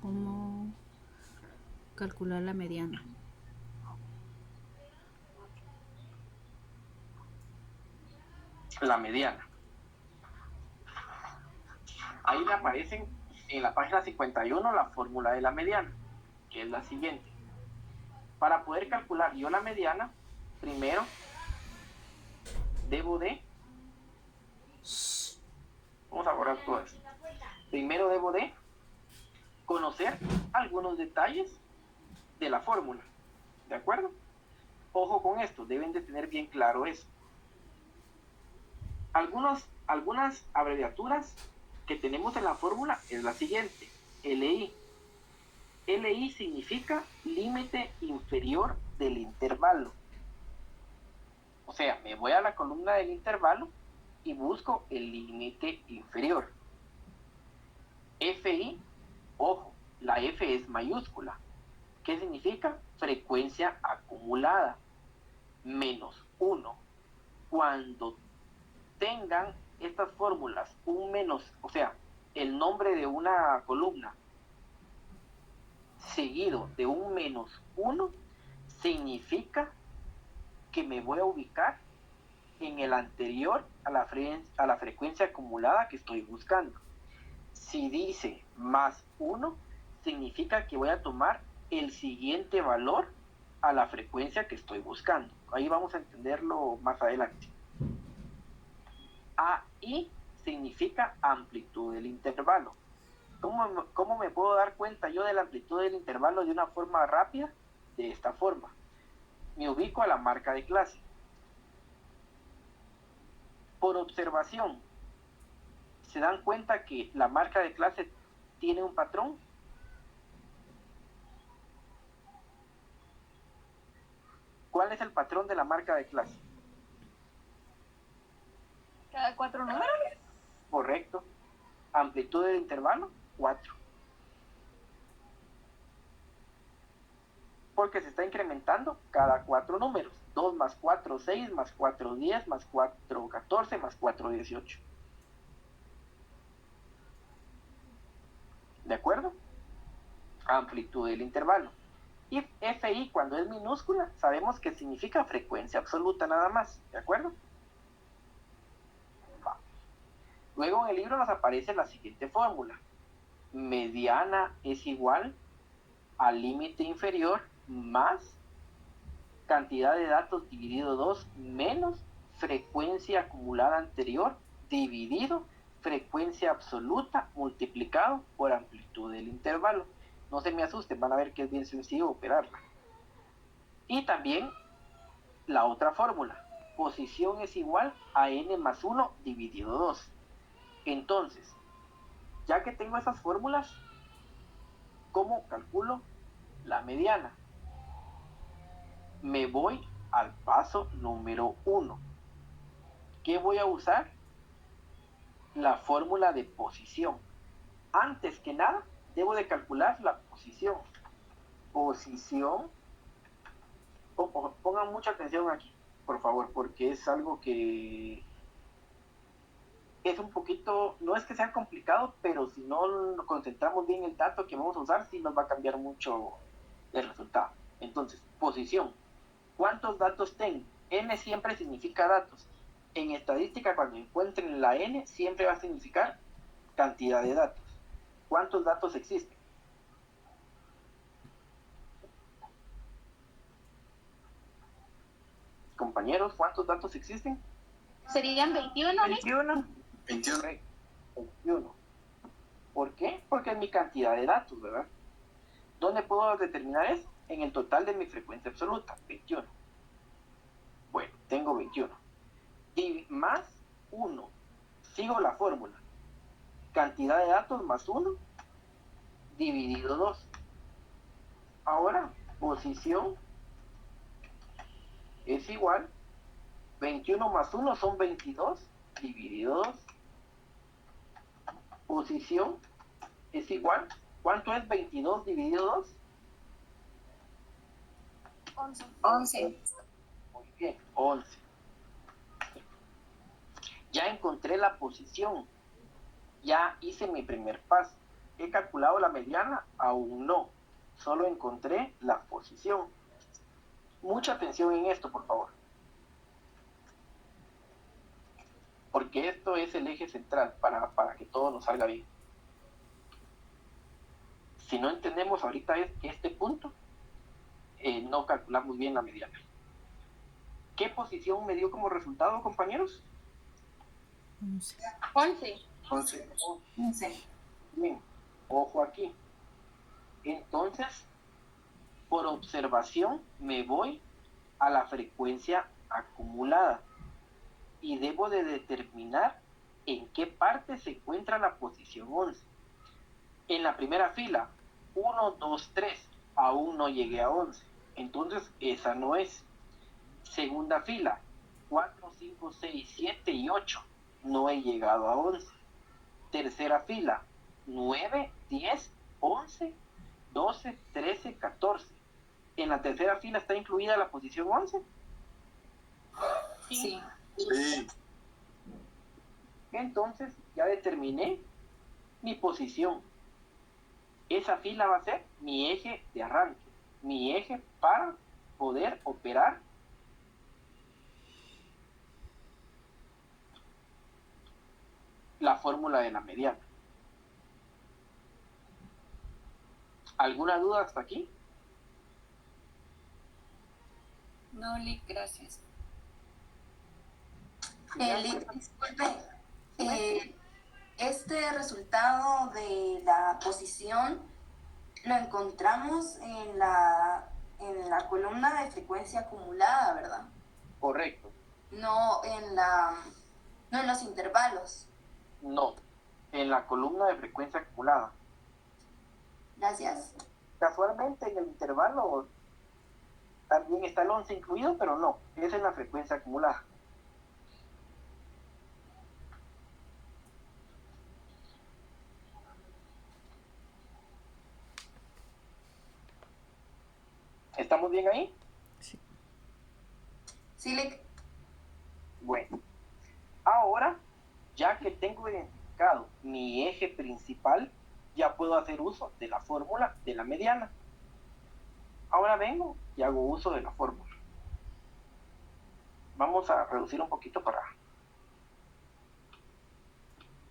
cómo calcular la mediana. La mediana. Ahí me aparecen en la página 51 la fórmula de la mediana, que es la siguiente. Para poder calcular yo la mediana, primero debo de... Vamos a borrar todo esto. Primero debo de conocer algunos detalles de la fórmula. ¿De acuerdo? Ojo con esto, deben de tener bien claro eso. Algunas abreviaturas que tenemos en la fórmula es la siguiente: LI. LI significa límite inferior del intervalo. O sea, me voy a la columna del intervalo y busco el límite inferior. FI, ojo, la F es mayúscula. ¿Qué significa? Frecuencia acumulada, menos 1. Cuando tengan estas fórmulas un menos, o sea, el nombre de una columna seguido de un menos 1, significa que me voy a ubicar en el anterior a la frecuencia acumulada que estoy buscando. Si dice más 1, significa que voy a tomar el siguiente valor a la frecuencia que estoy buscando. Ahí vamos a entenderlo más adelante. AI significa amplitud del intervalo. ¿Cómo me puedo dar cuenta yo de la amplitud del intervalo de una forma rápida? De esta forma. Me ubico a la marca de clase. Por observación, ¿se dan cuenta que la marca de clase tiene un patrón? ¿Cuál es el patrón de la marca de clase? Cada 4 números. Correcto. Amplitud del intervalo, 4. Porque se está incrementando cada 4 números. 2 más 4, 6, más 4, 10, más 4, 14, más 4, 18. ¿De acuerdo? Amplitud del intervalo. Y FI, cuando es minúscula, sabemos que significa frecuencia absoluta nada más. ¿De acuerdo? Vamos. Luego en el libro nos aparece la siguiente fórmula. Mediana es igual al límite inferior más cantidad de datos dividido 2 menos frecuencia acumulada anterior dividido frecuencia absoluta multiplicado por amplitud del intervalo. No se me asusten, van a ver que es bien sencillo operarla. Y también la otra fórmula, posición es igual a n más 1 dividido 2. Entonces, ya que tengo esas fórmulas, ¿cómo calculo la mediana? Me voy al paso número 1. ¿Qué voy a usar? La fórmula de posición. Antes que nada, debo de calcular la posición. Posición, pongan mucha atención aquí, por favor, porque es algo que es un poquito, no es que sea complicado, pero si no concentramos bien el dato que vamos a usar, sí nos va a cambiar mucho el resultado. Entonces, posición. ¿Cuántos datos tengo? N siempre significa datos. En estadística, cuando encuentren la N, siempre va a significar cantidad de datos. ¿Cuántos datos existen? Compañeros, ¿cuántos datos existen? Serían 21, 21. 21. Correcto. 21. ¿Por qué? Porque es mi cantidad de datos, ¿verdad? ¿Dónde puedo determinar eso? En el total de mi frecuencia absoluta, 21. Bueno, tengo 21. Y más 1. Sigo la fórmula. Cantidad de datos más 1 dividido 2. Ahora, posición es igual. 21 más 1 son 22 dividido 2. Posición es igual. ¿Cuánto es 22 dividido 2? 11. 11. Muy bien, 11. Ya encontré la posición. Ya hice mi primer paso. ¿He calculado la mediana? Aún no. Solo encontré la posición. Mucha atención en esto, por favor. Porque esto es el eje central para que todo nos salga bien. Si no entendemos ahorita este punto, no calculamos bien la mediana. ¿Qué posición me dio como resultado, compañeros? 11. 11. 11. Bien, ojo aquí. Entonces, por observación, me voy a la frecuencia acumulada y debo de determinar en qué parte se encuentra la posición 11. En la primera fila, 1, 2, 3, aún no llegué a 11. Entonces, esa no es. Segunda fila, 4, 5, 6, 7 y 8. No he llegado a 11. Tercera fila, 9, 10, 11, 12, 13, 14. En la tercera fila está incluida la posición 11. Sí. Sí. Entonces ya determiné mi posición. Esa fila va a ser mi eje de arranque, mi eje para poder operar la fórmula de la mediana. ¿Alguna duda hasta aquí? No, Lick, gracias. Lick, disculpe, este resultado de la posición lo encontramos en la columna de frecuencia acumulada, ¿verdad? Correcto. No en los intervalos. No, en la columna de frecuencia acumulada. Gracias. Casualmente en el intervalo también está el 11 incluido, pero no, es en la frecuencia acumulada. ¿Estamos bien ahí? Sí. Sí, Lick. Bueno, ahora, ya que tengo identificado mi eje principal, ya puedo hacer uso de la fórmula de la mediana. Ahora vengo y hago uso de la fórmula. Vamos a reducir un poquito para...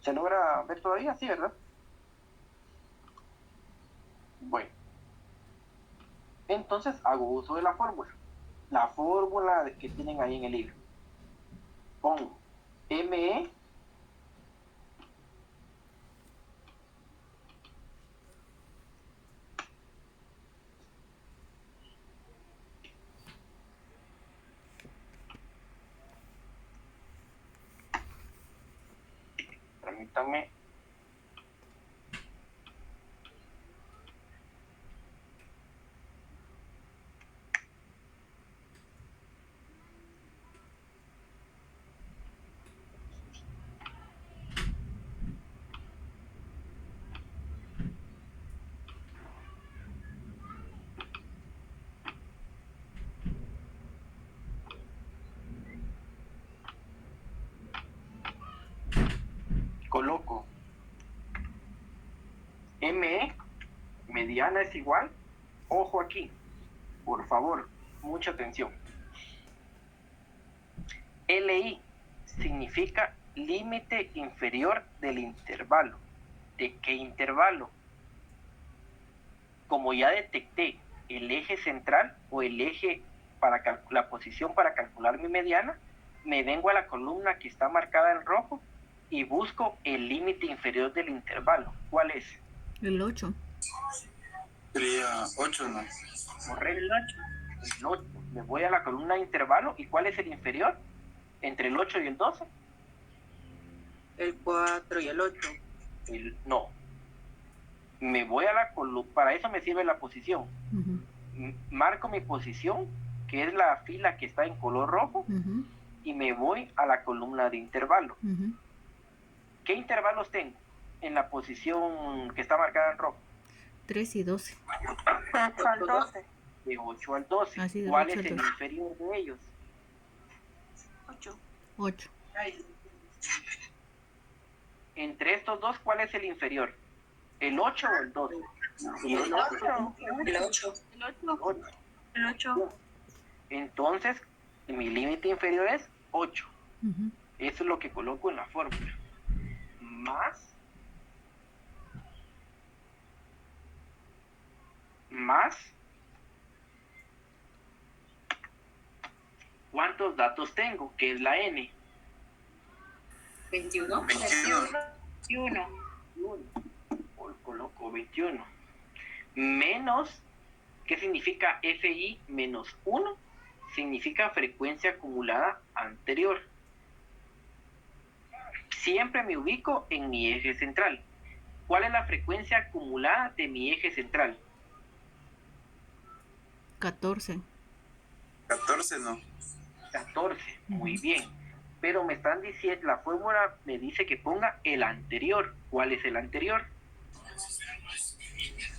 ¿Se logra ver todavía? Sí, ¿verdad? Bueno. Entonces hago uso de la fórmula. La fórmula que tienen ahí en el libro. Pongo ME permítanme. Coloco ME, mediana es igual, ojo aquí, por favor, mucha atención. LI significa límite inferior del intervalo. ¿De qué intervalo? Como ya detecté el eje central o el eje para la posición para calcular mi mediana, me vengo a la columna que está marcada en rojo y busco el límite inferior del intervalo. ¿Cuál es? El 8. Sería 8, ¿no? Correcto. El 8. Me voy a la columna de intervalo. ¿Y cuál es el inferior? ¿Entre el 8 y el 12? El 4 y el 8. No. Me voy a la columna. Para eso me sirve la posición. Marco mi posición, que es la fila que está en color rojo, y me voy a la columna de intervalo. ¿Qué intervalos tengo en la posición que está marcada en rojo? 3 y 12. 8 al 12. De 8 al 12. Así de ¿Cuál 8 es al el 12. inferior de ellos? 8. 8. Entre estos dos, ¿cuál es el inferior? ¿El 8 o el 12? El 8. El 8. El 8. 8. El 8. Entonces, mi límite inferior es 8. Ujú. Eso es lo que coloco en la fórmula. Más. ¿Cuántos datos tengo? Que es la n. 21. 21. 21. Coloco 21. Menos, ¿qué significa FI menos 1? Significa frecuencia acumulada anterior. Siempre me ubico en mi eje central. ¿Cuál es la frecuencia acumulada de mi eje central? 14. 14 no. 14. Muy bien. Pero me están diciendo, la fórmula me dice que ponga el anterior. ¿Cuál es el anterior?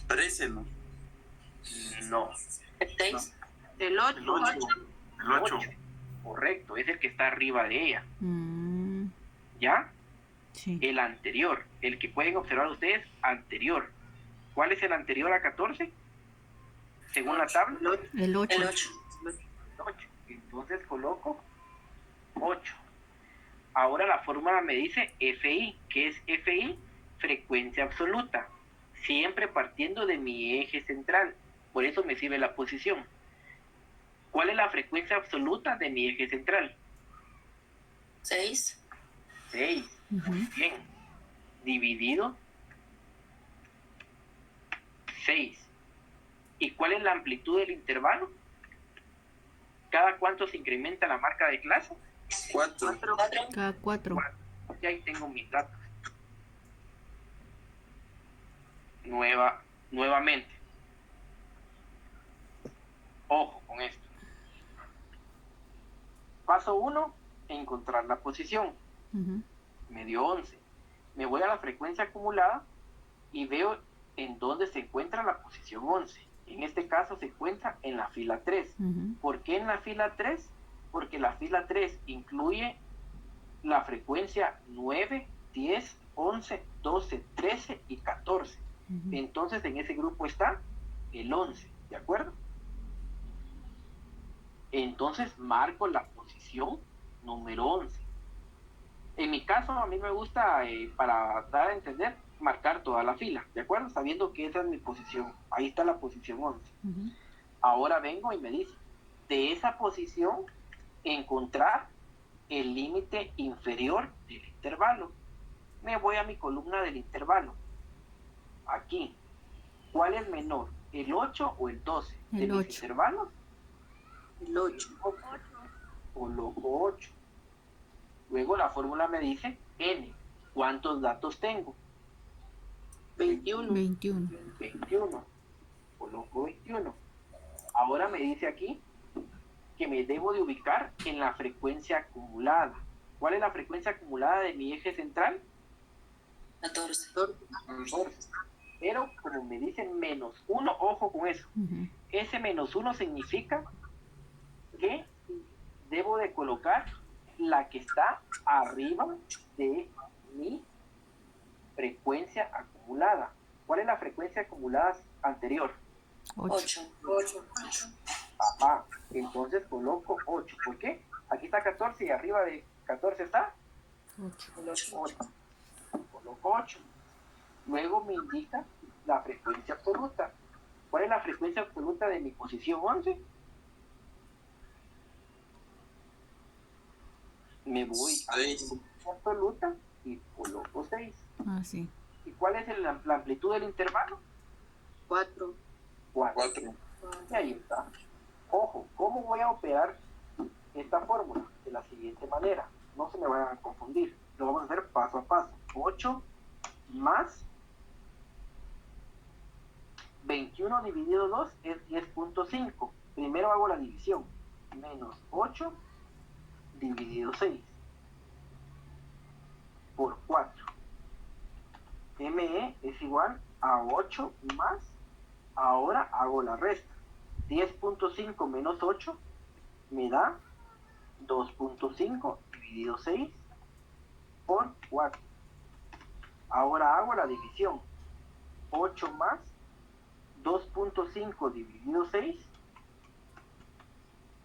13 no. No. 6. El 8. El 8. El 8. Correcto, es el que está arriba de ella. Mm, ¿Ya? sí. El anterior, el que pueden observar ustedes, anterior. ¿Cuál es el anterior a 14? Según la tabla, El 8. El 8. 8. Entonces coloco 8. Ahora la fórmula me dice FI. ¿Qué es FI? Frecuencia absoluta. Siempre partiendo de mi eje central. Por eso me sirve la posición. ¿Cuál es la frecuencia absoluta de mi eje central? 6. 6. Ujú. Bien. Dividido 6. ¿Y cuál es la amplitud del intervalo? ¿Cada cuánto se incrementa la marca de clase? 4. 4. Cada 4. Y ahí tengo mis datos. Nuevamente. Ojo con esto. Paso 1, encontrar la posición. Ujú. Me dio 11. Me voy a la frecuencia acumulada y veo en dónde se encuentra la posición 11. En este caso se encuentra en la fila 3. Ujú. ¿Por qué en la fila 3? Porque la fila 3 incluye la frecuencia 9, 10, 11, 12, 13 y 14. Ujú. Entonces en ese grupo está el 11, ¿de acuerdo? Entonces marco la posición número 11. En mi caso, a mí me gusta, para dar a entender, marcar toda la fila, ¿de acuerdo? Sabiendo que esa es mi posición. Ahí está la posición 11. Ujú. Ahora vengo y me dice, de esa posición, encontrar el límite inferior del intervalo. Me voy a mi columna del intervalo. Aquí. ¿Cuál es menor? ¿El 8 o el 12? El de mis 8. intervalos. El 8. Coloco 8. Luego la fórmula me dice n. ¿Cuántos datos tengo? 21. 21. 21. Coloco 21. Ahora me dice aquí que me debo de ubicar en la frecuencia acumulada. ¿Cuál es la frecuencia acumulada de mi eje central? 14. 14. Pero como me dice menos 1, ojo con eso. Ujú. Ese menos 1 significa que debo de colocar la que está arriba de mi frecuencia acumulada. ¿Cuál es la frecuencia acumulada anterior? 8. 8. Ajá. Entonces coloco 8. ¿Por qué? Aquí está 14 y arriba de 14 está 8. 8. Coloco 8. Luego me indica la frecuencia absoluta. ¿Cuál es la frecuencia absoluta de mi posición 11? Me voy a la 6. frecuencia absoluta y coloco 6. Ah, sí. ¿Y cuál es la amplitud del intervalo? 4. 4. Y ahí está. Ojo, ¿cómo voy a operar esta fórmula? De la siguiente manera. No se me vayan a confundir. Lo vamos a hacer paso a paso. 8 más 21 dividido 2 es 10.5. Primero hago la división. Menos 8 dividido 6 por 4. ME es igual a 8 más, ahora hago la resta. 10.5 menos 8 me da 2.5 dividido 6 por 4. Ahora hago la división. 8 más 2.5 dividido 6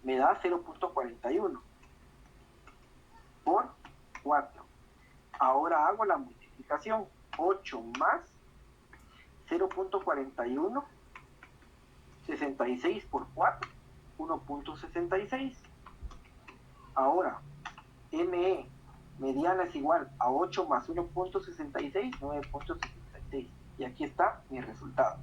me da 0.41 por 4. Ahora hago la multiplicación. 8 más 0.41, 66 por 4, 1.66. Ahora, ME mediana es igual a 8 más 1.66, 9.66. Y aquí está mi resultado.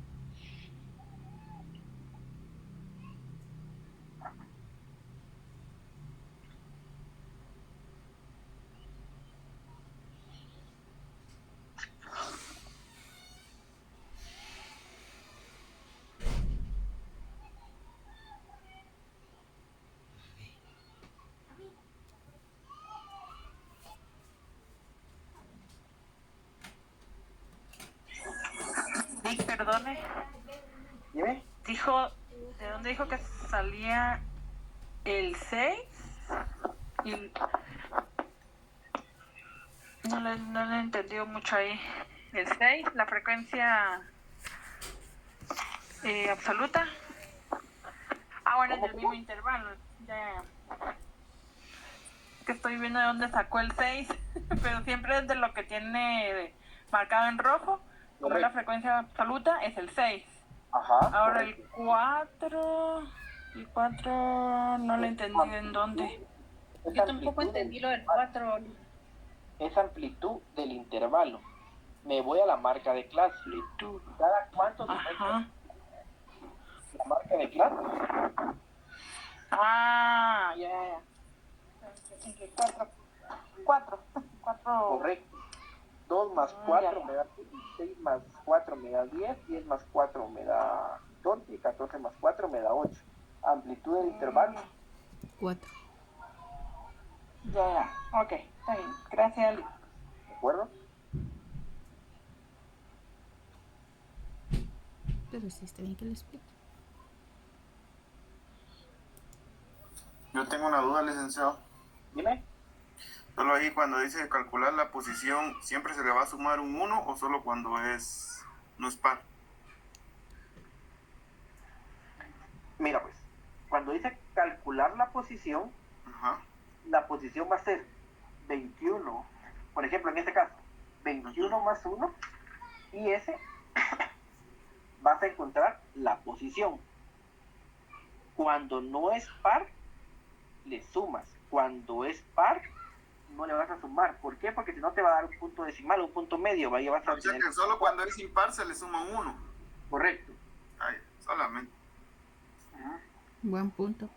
Vic, perdone. ¿Dime? Dijo, ¿de dónde dijo que salía el 6? Y no le entendió mucho ahí. El 6, la frecuencia absoluta. Bueno, es del mismo intervalo. Ya. Que estoy viendo de dónde sacó el 6, pero siempre es de lo que tiene marcado en rojo. Como es la frecuencia absoluta, es el 6. Ajá. Ahora correcto. el 4 no le entendí en dónde. Yo tampoco entendí lo del 4. Es amplitud del intervalo. Me voy a la marca de clase. ¿Cada cuánto se Ajá. la marca de clase? Ya. Entre 4. Correcto. 2 más 4 me da 6 más 4 me da 10, 10 más 4 me da 14 y 14 más 4 me da 8. Amplitud del intervalo. 4. Ya. Ok, está bien. Gracias. ¿De acuerdo? Pero sí está bien que lo explique. Yo tengo una duda, licenciado. Dime. Solo ahí cuando dice calcular la posición, ¿siempre se le va a sumar un 1 o solo cuando no es par? Mira pues, cuando dice calcular la posición, Ajá. la posición va a ser 21. Por ejemplo, en este caso, 21 más 1 y ese vas a encontrar la posición. Cuando no es par, le sumas. Cuando es par, no le vas a sumar. ¿Por qué? Porque si no te va a dar un punto decimal, un punto medio. Vaya, vas a O sea que solo cuando es impar se le suma un 1. Correcto. Ay, solamente. Buen punto.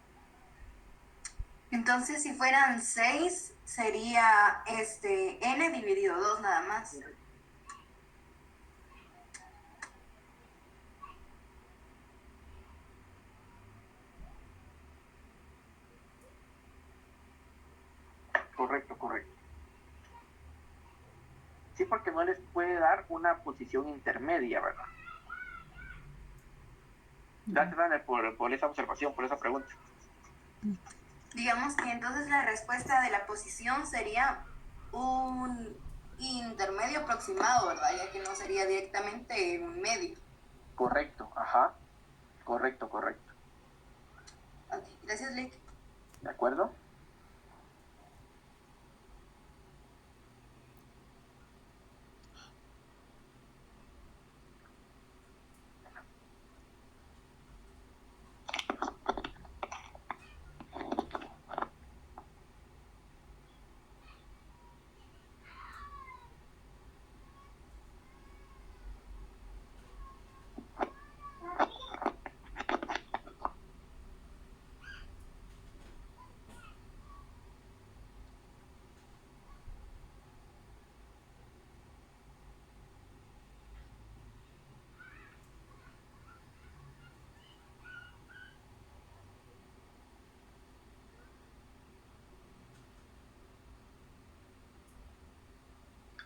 Entonces, si fueran 6, sería n dividido 2 nada más. Correcto. Sí, porque no les puede dar una posición intermedia, ¿verdad? Gracias, Ana, por esa observación, por esa pregunta. Digamos que entonces la respuesta de la posición sería un intermedio aproximado, ¿verdad? Ya que no sería directamente un medio. Correcto, ajá. Correcto. Ok, gracias, Lick. ¿De acuerdo?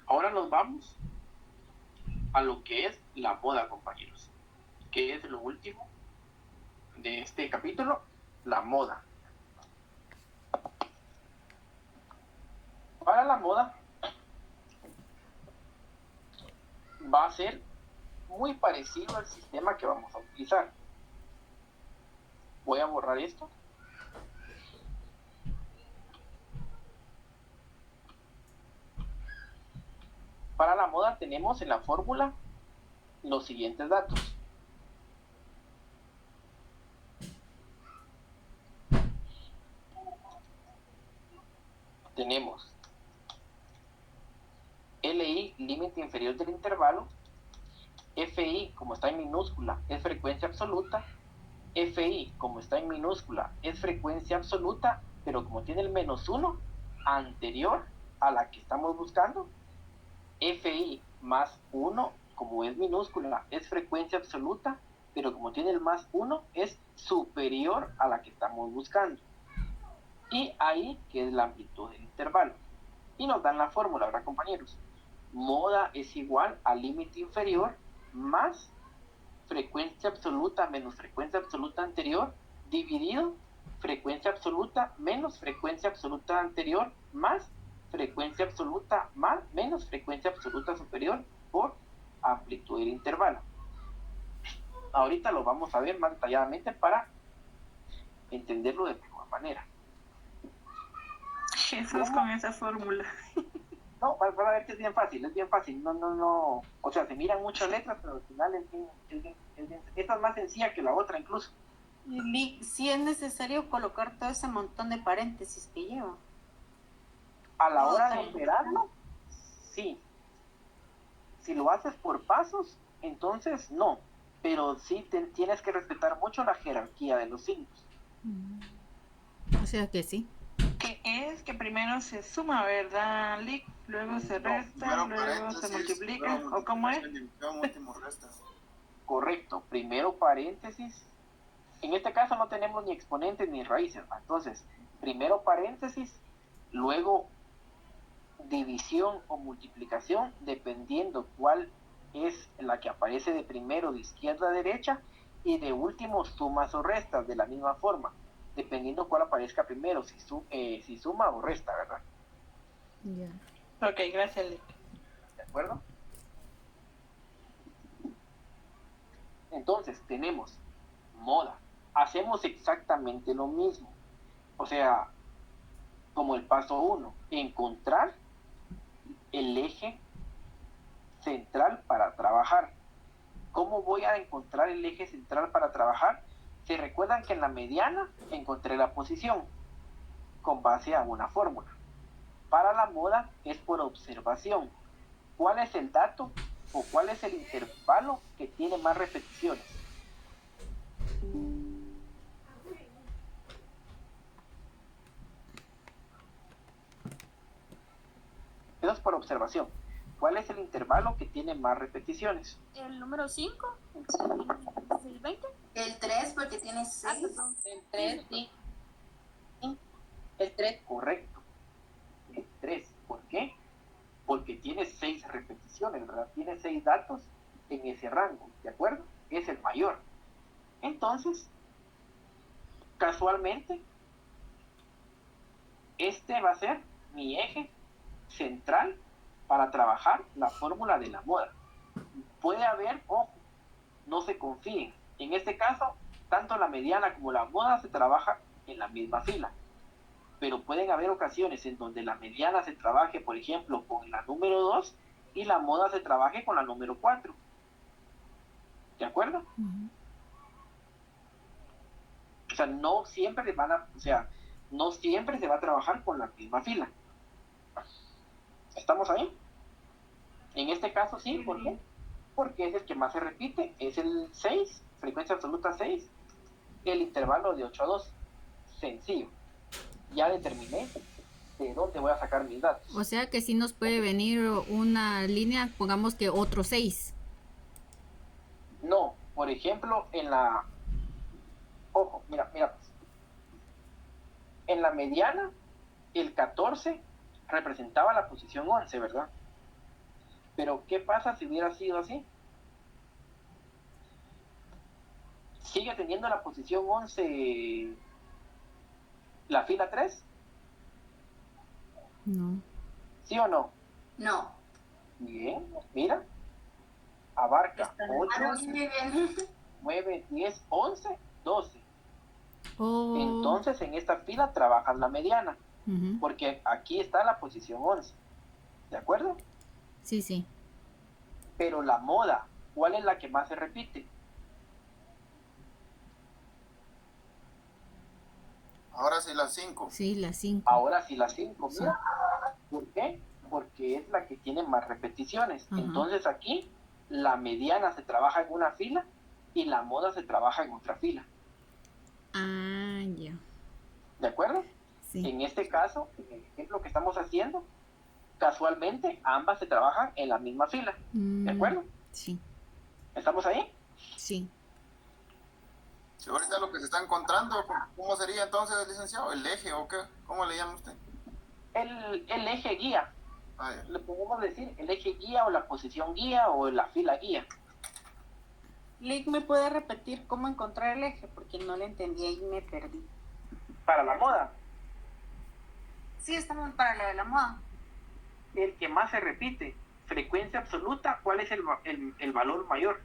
Ahora nos vamos a lo que es la moda, compañeros. Que es lo último de este capítulo, la moda. Para la moda va a ser muy parecido al sistema que vamos a utilizar. Voy a borrar esto. Para la moda tenemos en la fórmula los siguientes datos. Tenemos LI, límite inferior del intervalo. FI, como está en minúscula, es frecuencia absoluta. FI, como está en minúscula, es frecuencia absoluta, pero como tiene el -1 anterior a la que estamos buscando. FI más 1, como es minúscula, es frecuencia absoluta, pero como tiene el +1, es superior a la que estamos buscando. Y ahí, que es la amplitud del intervalo. Y nos dan la fórmula, ¿verdad, compañeros? Moda es igual al límite inferior más frecuencia absoluta menos frecuencia absoluta anterior dividido frecuencia absoluta menos frecuencia absoluta anterior más frecuencia absoluta más menos frecuencia absoluta superior por amplitud del intervalo. Ahorita lo vamos a ver más detalladamente para entenderlo de mejor manera. Jesús con esa fórmula. No, para ver que es bien fácil, no, o sea, se miran muchas letras, pero al final esta es más sencilla que la otra incluso. Si es necesario colocar todo ese montón de paréntesis que lleva. A la hora de operarlo, sí. Si lo haces por pasos, entonces no, pero sí tienes que respetar mucho la jerarquía de los signos. O sea que sí. Que es que primero se suma, ¿verdad, Lick? Luego se resta, luego se multiplica, ¿o cómo es? Correcto, primero paréntesis. En este caso no tenemos ni exponentes ni raíces, entonces primero paréntesis, luego división o multiplicación, dependiendo cuál es la que aparece de primero de izquierda a derecha, y de último sumas o restas de la misma forma, dependiendo cuál aparezca primero, si suma o resta, ¿verdad? Ya. Ok, gracias, Lick. ¿De acuerdo? Entonces tenemos moda. Hacemos exactamente lo mismo. O sea, como el paso 1, encontrar el eje central para trabajar. ¿Cómo voy a encontrar el eje central para trabajar? ¿Se recuerdan que en la mediana encontré la posición con base a una fórmula? Para la moda es por observación. ¿Cuál es el dato o cuál es el intervalo que tiene más repeticiones? Eso es por observación. ¿Cuál es el intervalo que tiene más repeticiones? El número 5, el 20. El 3 porque tiene 6. Perdón. El 3, sí. El 3. Correcto. El 3. ¿Por qué? Porque tiene 6 repeticiones, ¿verdad? Tiene 6 datos en ese rango, ¿de acuerdo? Es el mayor. Entonces, casualmente, este va a ser mi eje central para trabajar la fórmula de la moda. Puede haber, ojo, no se confíen. En este caso, tanto la mediana como la moda se trabaja en la misma fila. Pero pueden haber ocasiones en donde la mediana se trabaje, por ejemplo, con la número 2 y la moda se trabaje con la número 4. ¿De acuerdo? O sea, no siempre no siempre se va a trabajar con la misma fila. ¿Estamos ahí? En este caso sí, ¿por qué? Porque es el que más se repite, es el 6, frecuencia absoluta 6, el intervalo de 8 a 2. Sencillo. Ya determiné de dónde voy a sacar mis datos. O sea que sí nos puede venir una línea, pongamos que otro 6. No, por ejemplo, en la... Ojo, mira pues. En la mediana, el 14 representaba la posición 11, ¿verdad? Pero, ¿qué pasa si hubiera sido así? ¿Sigue teniendo la posición 11 la fila 3? No. ¿Sí o no? No. Bien, mira. abarca Está- 8, Muy bien. 9, 10, 11, 12. Oh. Entonces en esta fila trabajas la mediana, Ujú. porque aquí está la posición 11. ¿De acuerdo? Sí, sí. Pero la moda, ¿cuál es la que más se repite? Ahora sí las 5. Sí, las 5. Ahora sí la 5. Sí. Mira. ¿Por qué? Porque es la que tiene más repeticiones. Ajá. Entonces aquí la mediana se trabaja en una fila y la moda se trabaja en otra fila. Ah, ya. ¿De acuerdo? Sí. En este caso, en el ejemplo que estamos haciendo, casualmente ambas se trabajan en la misma fila. ¿De acuerdo? Sí, ¿Estamos ahí? sí. Si ahorita lo que se está encontrando, ¿cómo sería entonces, licenciado? ¿El eje o qué? ¿Cómo le llama usted? El eje guía. Ah, ya. Le podemos decir el eje guía o la posición guía o la fila guía. Lick, ¿me puede repetir cómo encontrar el eje? Porque no le entendí y me perdí. Para la moda, Sí, estamos para la de la moda. el que más se repite, frecuencia absoluta, ¿cuál es el valor mayor?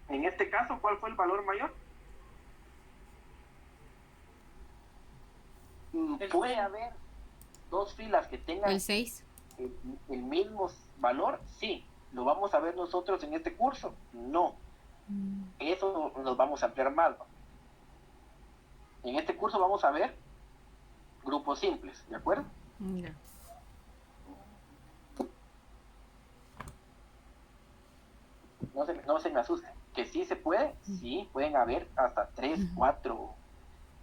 En este caso, ¿cuál fue el valor mayor? Puede haber dos filas que tengan El 6. el mismo valor, sí. ¿Lo vamos a ver nosotros en este curso? No. Eso nos vamos a ampliar más, ¿no? En este curso vamos a ver grupos simples, ¿de acuerdo? Ya. No se me asusten. Que sí se puede, sí, pueden haber hasta 3, 4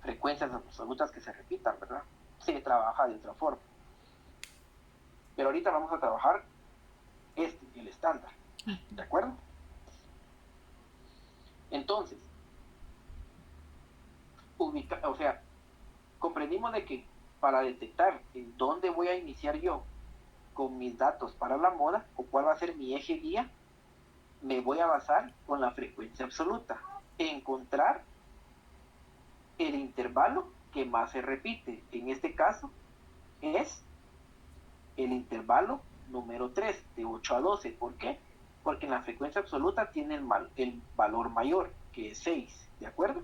frecuencias absolutas que se repitan, ¿verdad? Se trabaja de otra forma. Pero ahorita vamos a trabajar el estándar, ¿de acuerdo? Entonces, comprendimos de que para detectar en dónde voy a iniciar yo con mis datos para la moda o cuál va a ser mi eje guía, me voy a basar con la frecuencia absoluta, encontrar el intervalo que más se repite. En este caso es el intervalo número 3, de 8 a 12. ¿Por qué? Porque en la frecuencia absoluta tiene el valor mayor, que es 6, ¿de acuerdo?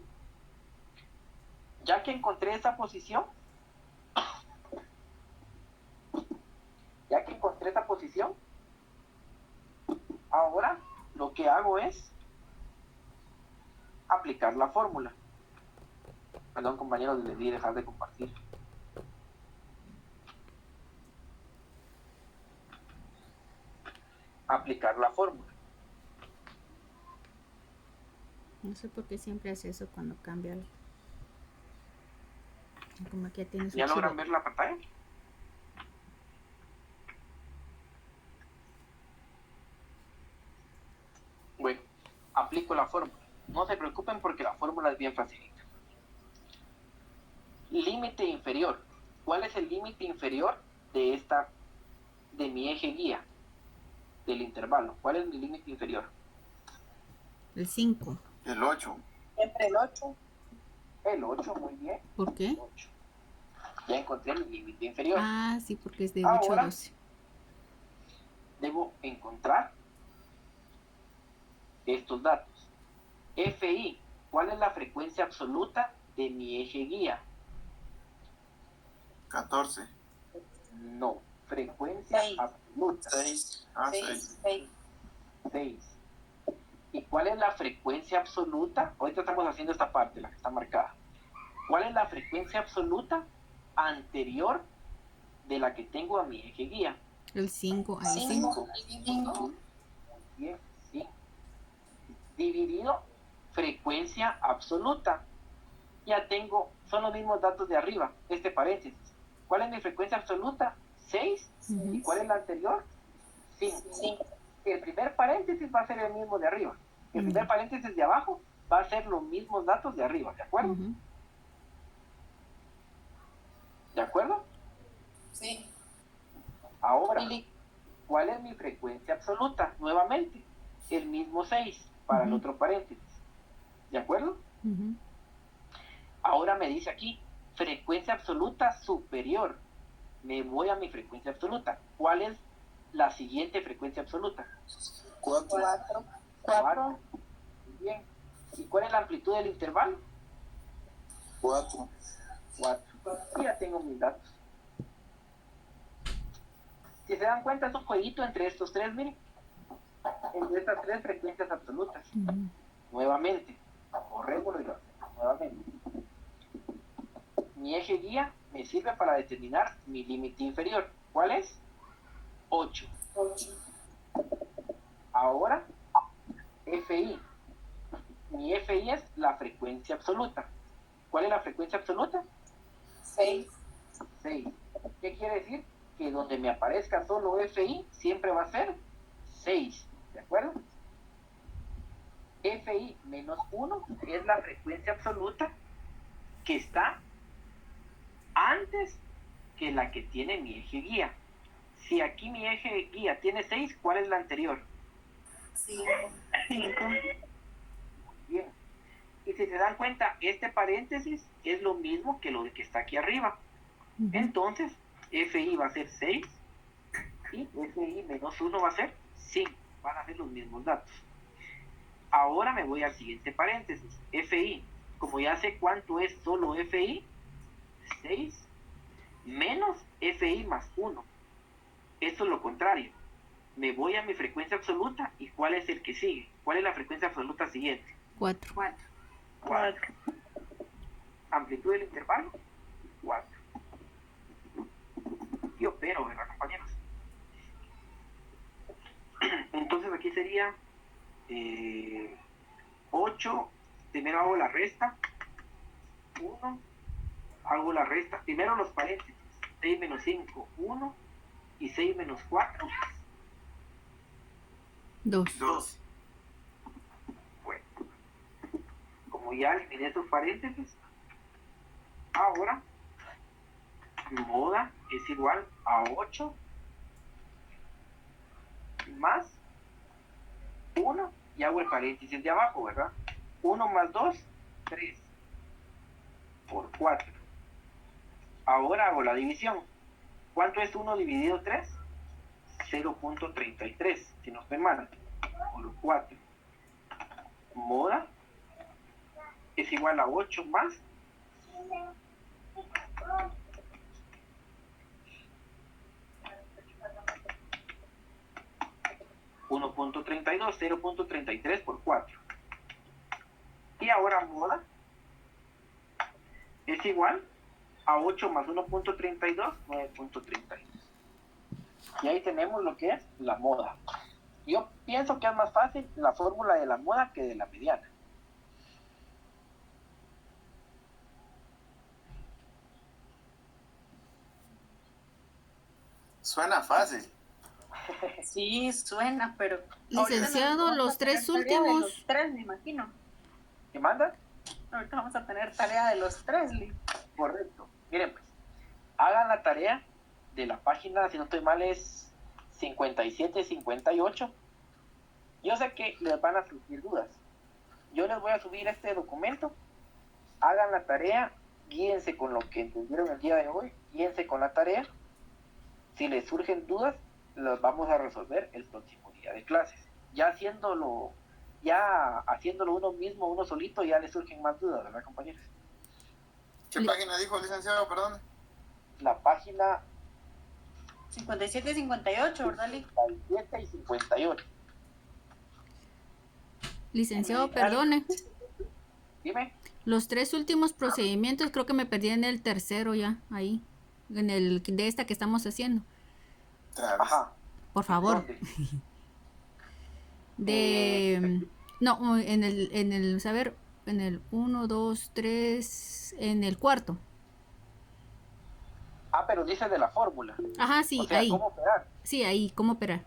Ya que encontré esa posición, ahora lo que hago es aplicar la fórmula. Perdón, compañeros, debí dejar de compartir. Aplicar la fórmula. No sé por qué siempre hace eso cuando cambia algo. Como que tiene su ¿Ya logran archivo. ver la pantalla? Bueno, aplico la fórmula. No se preocupen porque la fórmula es bien facilita. Límite inferior. ¿Cuál es el límite inferior de mi eje guía? Del intervalo. ¿Cuál es mi límite inferior? El 5. El 8. Siempre el 8. El 8, muy bien. ¿Por qué? 8. Ya encontré mi límite inferior. Ah, sí, porque es de 8 a Ahora 12. debo encontrar estos datos. FI, ¿cuál es la frecuencia absoluta de mi eje guía? 14. No, frecuencia Seis. absoluta. 6. Ah, 6. 6. ¿Y cuál es la frecuencia absoluta? Ahorita estamos haciendo esta parte, la que está marcada. ¿Cuál es la frecuencia absoluta anterior de la que tengo a mi eje guía? El 5. Ahí sí. 5. Bien, sí. Dividido frecuencia absoluta. Ya tengo, son los mismos datos de arriba, este paréntesis. ¿Cuál es mi frecuencia absoluta? 6. ¿Y cuál es la anterior? 5. El primer paréntesis va a ser el mismo de arriba. El primer paréntesis de abajo va a ser los mismos datos de arriba, ¿de acuerdo? ¿De acuerdo? Sí. Ahora, ¿cuál es mi frecuencia absoluta? Nuevamente, el mismo 6 para el otro paréntesis. ¿De acuerdo? Ahora me dice aquí, frecuencia absoluta superior. Me voy a mi frecuencia absoluta. ¿Cuál es la siguiente frecuencia absoluta? 4. 4. Muy bien. ¿Y cuál es la amplitud del intervalo? 4. 4. Y ya tengo mis datos. Si se dan cuenta, es un jueguito entre estos tres, miren. Entre estas tres frecuencias absolutas. Nuevamente. Corrémoslo y lo hacemos nuevamente. Mi eje guía me sirve para determinar mi límite inferior. ¿Cuál es? 8. Ahora, FI. Mi FI es la frecuencia absoluta. ¿Cuál es la frecuencia absoluta? 6. 6. ¿Qué quiere decir? Que donde me aparezca solo FI siempre va a ser 6. ¿De acuerdo? FI menos 1 es la frecuencia absoluta que está antes que la que tiene mi eje guía. Si aquí mi eje guía tiene 6, ¿cuál es la anterior? 5. Bien. Y si se dan cuenta, este paréntesis es lo mismo que lo que está aquí arriba. Entonces, FI va a ser 6 y FI menos 1 va a ser 5. Van a ser los mismos datos. Ahora me voy al siguiente paréntesis. FI, como ya sé cuánto es solo FI, 6 menos FI más 1. Esto es lo contrario. Me voy a mi frecuencia absoluta y ¿cuál es el que sigue? ¿Cuál es la frecuencia absoluta siguiente? 4. 4. Amplitud del intervalo, 4. Y opero, ¿verdad, compañeros? Entonces aquí sería 8. Primero hago la resta. 1. Hago la resta. Primero los paréntesis. 6 menos 5, 1. Y 6 menos 4, 2. 2. bueno. Como ya eliminé estos paréntesis, ahora moda es igual a 8 más 1 y hago el paréntesis de abajo, ¿verdad? 1 más 2, 3 por 4. Ahora hago la división. ¿Cuánto es 1 dividido 3? 0.33, si no estoy mal, por 4. Moda es igual a 8 más 1.32, 0.33 por 4. Y ahora moda es igual a 8 más 1.32, 9.32. Y ahí tenemos lo que es la moda. Yo pienso que es más fácil la fórmula de la moda que de la mediana. Suena fácil. Sí, suena, pero... Licenciado, los tres últimos. Los tres, me imagino. ¿Qué manda? Ahorita vamos a tener tarea de los tres, Lee. Correcto. Miren pues, hagan la tarea de la página, si no estoy mal, es 57, 58. Yo sé que les van a surgir dudas. Yo les voy a subir este documento. Hagan la tarea, guíense con lo que entendieron el día de hoy, guíense con la tarea. Si les surgen dudas, las vamos a resolver el próximo día de clases. Ya haciéndolo uno mismo, uno solito, ya les surgen más dudas, ¿verdad, compañeros? ¿Qué página dijo, licenciado? Perdón. La página 57 y 58, ¿verdad, Lee? 57 y 58. Licenciado, perdone. Dime. Los tres últimos procedimientos creo que me perdí en el tercero ya, ahí. En el de esta que estamos haciendo. Ajá. Por favor. ¿Dónde? No, en el saber, en el 1, 2, 3, en el cuarto. Pero dice de la fórmula. Ajá, sí, O sea, ahí. ¿cómo operar? Sí, ahí, ¿cómo operar?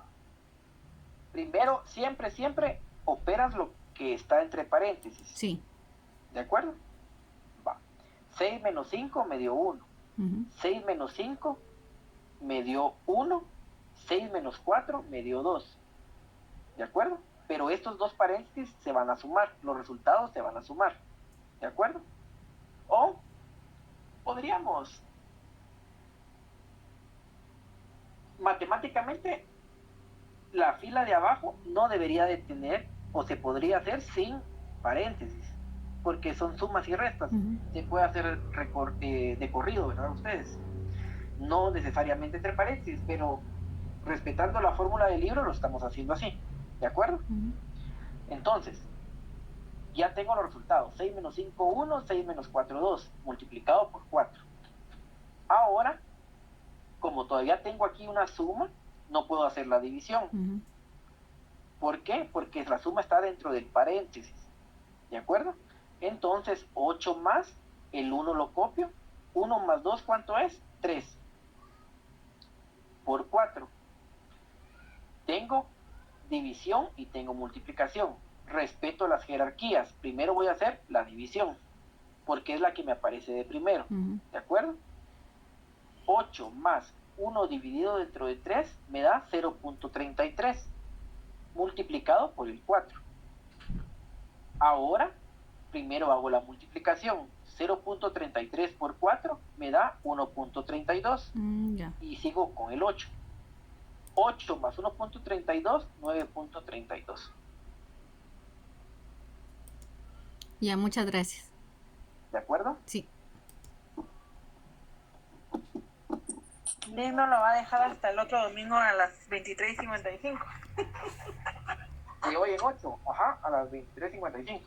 Primero, siempre operas lo que está entre paréntesis. Sí. ¿De acuerdo? Va. 6 menos 5 me dio 1. 6 menos 5 me dio 1. 6 menos 4 me dio 2. ¿De acuerdo? Pero estos dos paréntesis se van a sumar. Los resultados se van a sumar. ¿De acuerdo? O podríamos matemáticamente la fila de abajo no debería de tener, o se podría hacer sin paréntesis, porque son sumas y restas. Se puede hacer de corrido, ¿verdad? Ustedes, no necesariamente entre paréntesis, pero respetando la fórmula del libro lo estamos haciendo así, ¿de acuerdo? Entonces, ya tengo los resultados: 6 menos 5, 1, 6 menos 4, 2, multiplicado por 4. Ahora, como todavía tengo aquí una suma, no puedo hacer la división. ¿Por qué? Porque la suma está dentro del paréntesis, ¿de acuerdo? Entonces, 8 más, el 1 lo copio, 1 más 2, ¿cuánto es? 3. Por 4. Tengo división y tengo multiplicación. Respeto las jerarquías. Primero voy a hacer la división, porque es la que me aparece de primero, ¿de acuerdo? 8 más 1 dividido dentro de 3 me da 0.33, multiplicado por el 4. Ahora, primero hago la multiplicación. 0.33 por 4 me da 1.32. Y sigo con el 8. 8 más 1.32, 9.32. Ya, muchas gracias. ¿De acuerdo? Sí. Liz no lo va a dejar hasta el otro domingo a las 23:55. Y hoy en 8, a las 23:55.